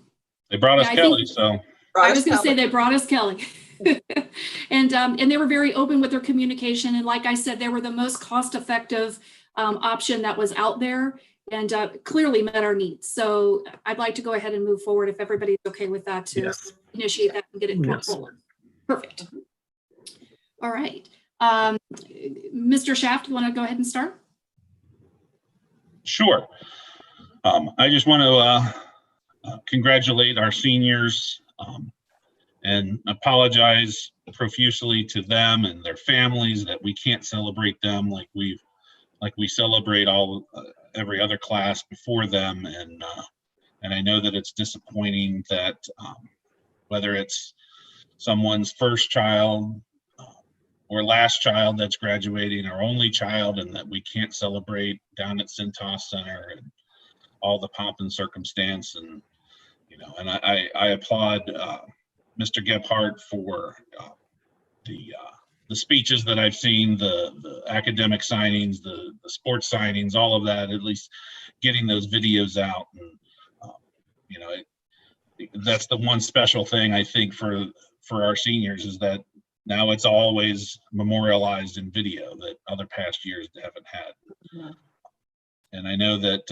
They brought us Yeah, I Kelly, think- so I was going to say they brought us Kelly. And they were very open with their communication. And like I said, they were the most cost-effective option that was out there, and clearly met our needs. So I'd like to go ahead and move forward, if everybody's okay with that, to Yes. initiate that and get it Yes. forward. Perfect. All right. Mr. Shaft, you want to go ahead and start? sure. I just want to congratulate our seniors and apologize profusely to them and their families that we can't celebrate them like we celebrate every other class before them. And I know that it's disappointing that whether it's someone's first child or last child that's graduating, or only child, and that we can't celebrate down at Cintas Center and all the pomp and circumstance. And and I applaud Mr. Gebhardt for the speeches that I've seen, the academic signings, the sports signings, all of that, at least getting those videos out. And that's the one special thing I think for our seniors, is that now it's always memorialized in video that other past years haven't had. Yeah. And I know that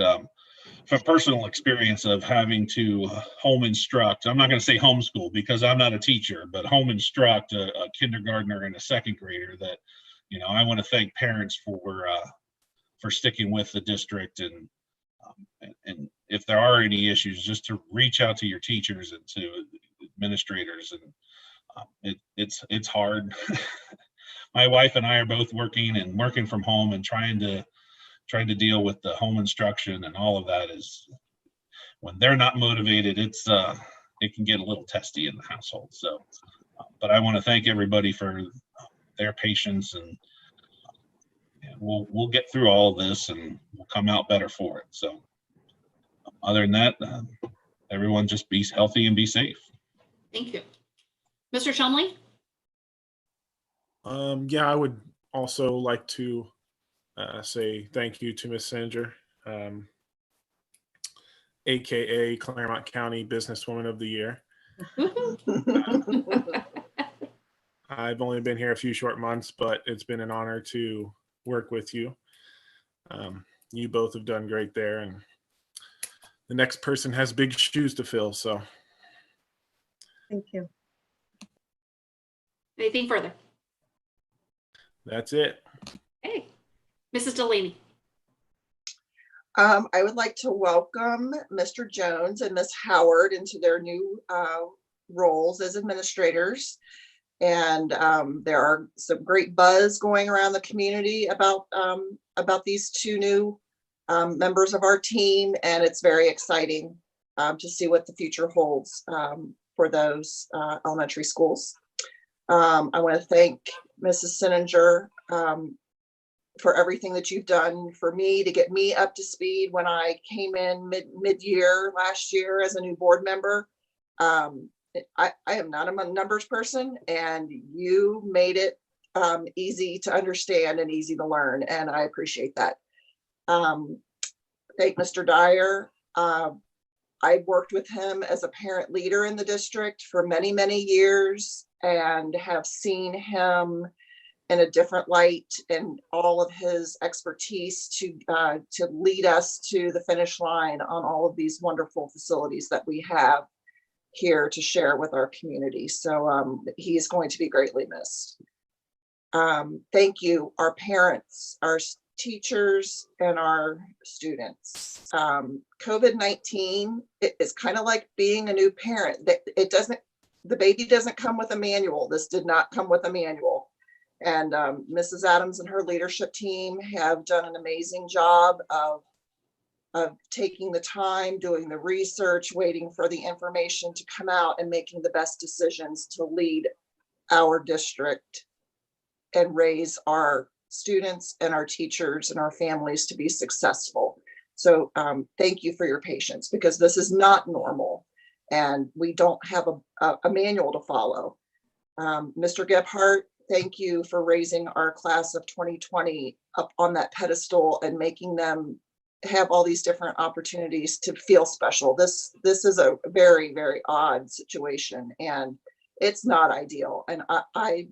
from personal experience of having to home instruct, I'm not going to say homeschool because I'm not a teacher, but home instruct a kindergartner and a second grader, that I want to thank parents for sticking with the district, and if there are any issues, just to reach out to your teachers and to administrators. And it's hard. My wife and I are both working from home and trying to deal with the home instruction, and all of that is, when they're not motivated, it can get a little testy in the household. So, but I want to thank everybody for their patience, and we'll get through all of this and we'll come out better for it. So other than that, everyone just be healthy and be safe. Thank you. Mr. Shumley? Yeah, I would also like to say thank you to Ms. Singer, AKA Claremont County Businesswoman of the Year. I've only been here a few short months, but it's been an honor to work with you. You both have done great there, and the next person has big shoes to fill, so. Thank you. Anything further? That's it. Hey, Mrs. Delaney. I would like to welcome Mr. Jones and Ms. Howard into their new roles as administrators. And there are some great buzz going around the community about these two new members of our team. And it's very exciting to see what the future holds for those elementary schools. I want to thank Mrs. Sininger for everything that you've done for me to get me up to speed when I came in mid-year last year as a new board member. I am not a numbers person, and you made it easy to understand and easy to learn, and I appreciate that. Thank Mr. Dyer. I worked with him as a parent leader in the district for many, many years and have seen him in a different light and all of his expertise to lead us to the finish line on all of these wonderful facilities that we have here to share with our community. So he is going to be greatly missed. Thank you, our parents, our teachers, and our students. COVID-19 is kind of like being a new parent. The baby doesn't come with a manual. This did not come with a manual. And Mrs. Adams and her leadership team have done an amazing job of taking the time, doing the research, waiting for the information to come out, and making the best decisions to lead our district and raise our students and our teachers and our families to be successful. So thank you for your patience, because this is not normal and we don't have a manual to follow. Mr. Gebhardt, thank you for raising our class of 2020 up on that pedestal and making them have all these different opportunities to feel special. This is a very, very odd situation, and it's not ideal. And I,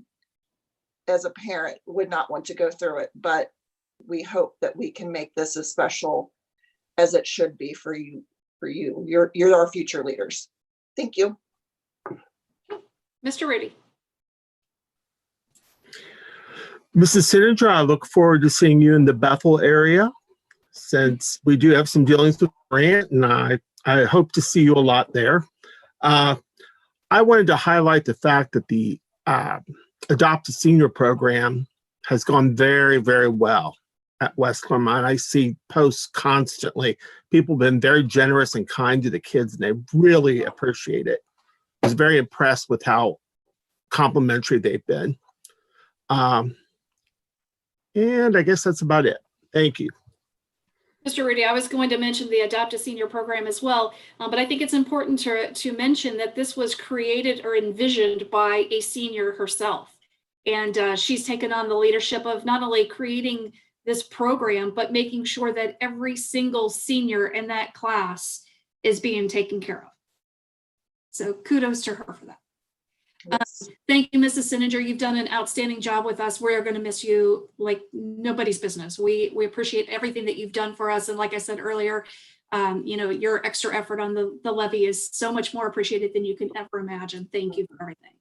as a parent, would not want to go through it, but we hope that we can make this as special as it should be for you. You're our future leaders. Thank you. Mr. Rudy. Mrs. Sininger, I look forward to seeing you in the Bethel area, since we do have some dealings with Grant, and I hope to see you a lot there. I wanted to highlight the fact that the Adopt a Senior program has gone very, very well at West Claremont. I see posts constantly. People have been very generous and kind to the kids, and they really appreciate it. I was very impressed with how complimentary they've been. And I guess that's about it. Thank you. Mr. Rudy, I was going to mention the Adopt a Senior program as well, but I think it's important to mention that this was created or envisioned by a senior herself. And she's taken on the leadership of not only creating this program, but making sure that every single senior in that class is being taken care of. So kudos to her for that. Yes. Thank you, Mrs. Sininger. You've done an outstanding job with us. We're going to miss you like nobody's business. We appreciate everything that you've done for us. And like I said earlier, your extra effort on the levy is so much more appreciated than you can ever imagine. Thank you for everything.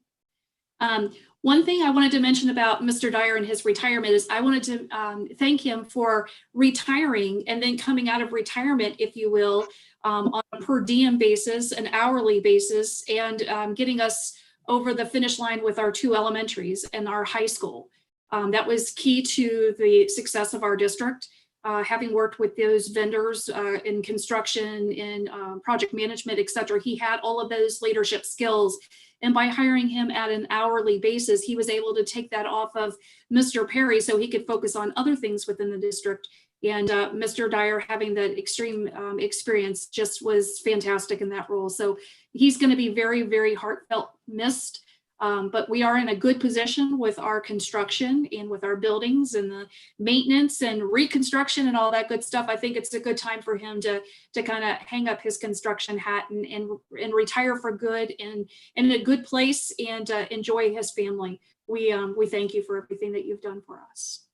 One thing I wanted to mention about Mr. Dyer and his retirement is I wanted to thank him for retiring and then coming out of retirement, if you will, on a per diem basis, an hourly basis, and getting us over the finish line with our 2 elementaries and our high school. That was key to the success of our district. Having worked with those vendors in construction, in project management, et cetera, he had all of those leadership skills. And by hiring him at an hourly basis, he was able to take that off of Mr. Perry so he could focus on other things within the district. And Mr. Dyer, having that extreme experience, just was fantastic in that role. So he's going to be very, very heartfelt missed. But we are in a good position with our construction and with our buildings and the maintenance and reconstruction and all that good stuff. I think it's a good time for him to kind of hang up his construction hat and retire for good and in a good place and enjoy his family. We thank you for everything that you've done for us.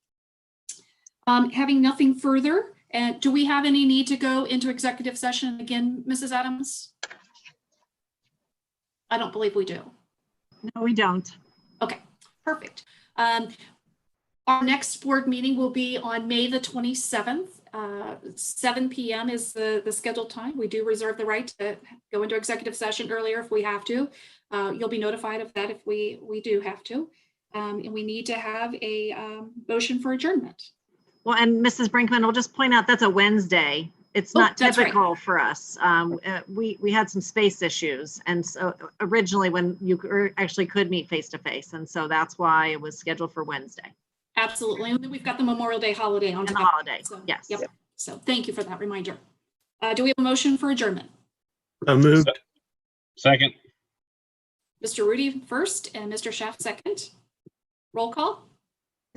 Having nothing further, and do we have any need to go into executive session again, Mrs. Adams? I don't believe we do. No, we don't. Okay, perfect. Our next board meeting will be on May the 27th. 7 p.m. is the scheduled time. We do reserve the right to go into executive session earlier if we have to. You'll be notified of that if we do have to. And we need to have a motion for adjournment. Well, and Mrs. Brinkman, I'll just point out that's a Wednesday. It's Oh, not that's right. typical for us. We had some space issues. And so originally when you actually could meet face to face. And so that's why it was scheduled for Wednesday. Absolutely. And then we've got the Memorial Day holiday on And the top. holiday, So, yes. Yep. So thank you for that reminder. Do we have a motion for adjournment? Moved. Second, Mr. Rudy first and Mr. Schaff second. Roll call.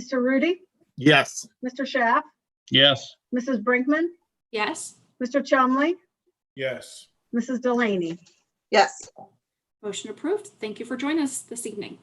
Mr. Rudy, Yes. Mr. Schaff, yes. Mrs. Brinkman, Yes. Mr. Chumley, Yes. Mrs. Delaney. Yes. Motion approved. Thank you for joining us this evening.